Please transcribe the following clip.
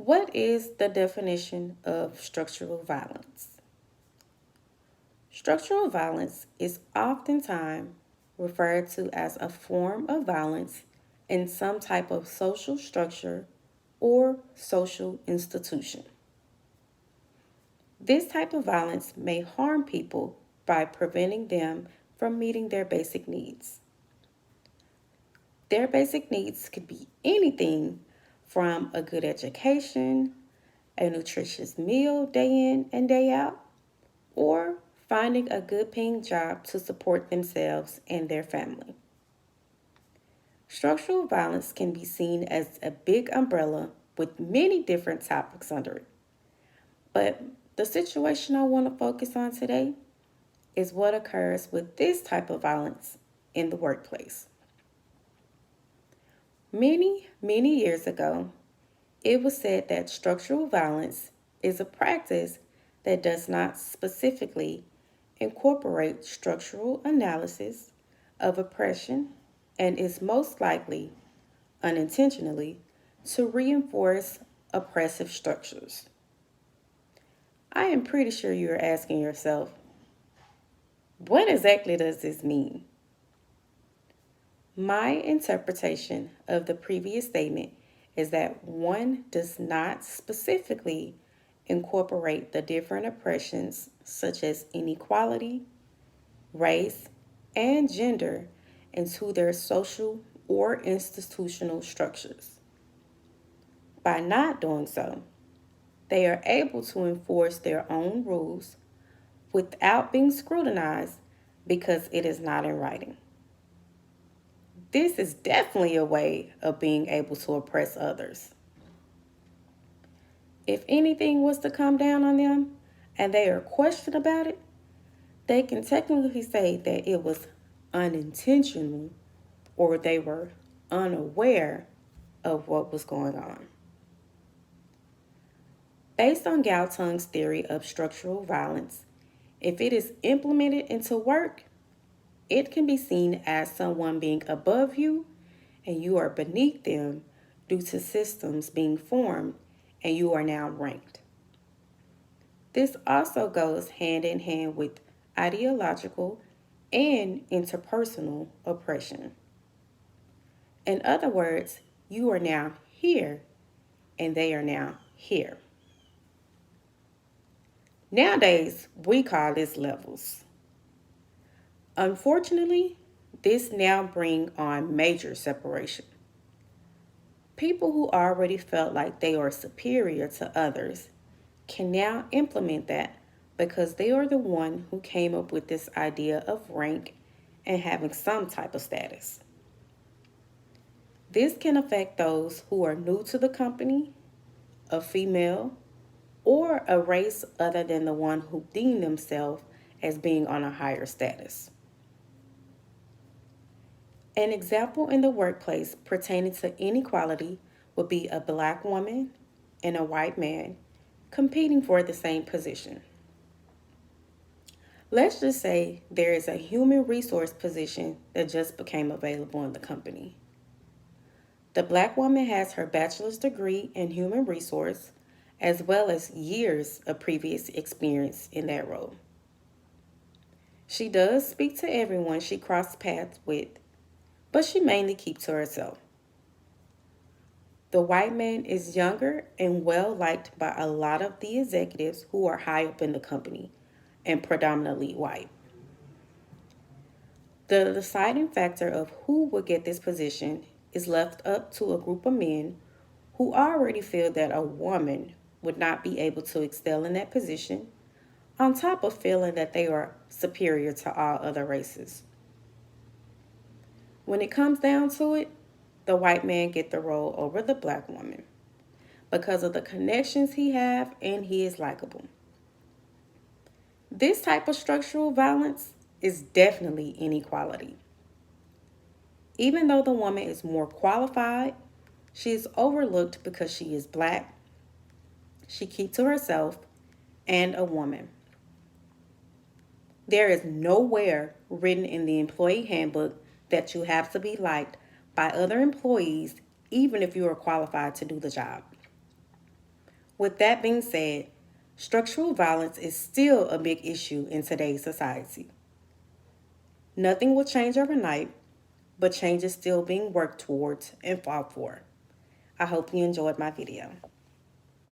What is the definition of structural violence? Structural violence is oftentimes referred to as a form of violence in some type of social structure or social institution. This type of violence may harm people by preventing them from meeting their basic needs. Their basic needs could be anything from a good education, a nutritious meal day in and day out, or finding a good paying job to support themselves and their family. Structural violence can be seen as a big umbrella with many different topics under it. But the situation I want to focus on today is what occurs with this type of violence in the workplace. Many years ago, it was said that structural violence is a practice that does not specifically incorporate structural analysis of oppression and is most likely, unintentionally, to reinforce oppressive structures. I am pretty sure you are asking yourself, what exactly does this mean? My interpretation of the previous statement is that one does not specifically incorporate the different oppressions such as inequality, race, and gender into their social or institutional structures. By not doing so, they are able to enforce their own rules without being scrutinized because it is not in writing. This is definitely a way of being able to oppress others. If anything was to come down on them and they are questioned about it, they can technically say that it was unintentional or they were unaware of what was going on. Based on Galtung's theory of structural violence, if it is implemented into work, it can be seen as someone being above you and you are beneath them due to systems being formed and you are now ranked. This also goes hand in hand with ideological and interpersonal oppression. In other words, you are now here and they are now here. Nowadays, we call this levels. Unfortunately, this now brings on major separation. People who already felt like they are superior to others can now implement that because they are the one who came up with this idea of rank and having some type of status. This can affect those who are new to the company, a female, or a race other than the one who deem themselves as being on a higher status. An example in the workplace pertaining to inequality would be a black woman and a white man competing for the same position. Let's just say there is a human resource position that just became available in the company. The black woman has her bachelor's degree in human resource as well as years of previous experience in that role. She does speak to everyone she crosses paths with, but she mainly keeps to herself. The white man is younger and well liked by a lot of the executives who are high up in the company and predominantly white. The deciding factor of who will get this position is left up to a group of men who already feel that a woman would not be able to excel in that position, on top of feeling that they are superior to all other races. When it comes down to it, the white man get the role over the black woman because of the connections he have and he is likable. This type of structural violence is definitely inequality. Even though the woman is more qualified, she is overlooked because she is black, she keeps to herself, and a woman. There is nowhere written in the employee handbook that you have to be liked by other employees, even if you are qualified to do the job. With that being said, structural violence is still a big issue in today's society. Nothing will change overnight, but change is still being worked towards and fought for. I hope you enjoyed my video.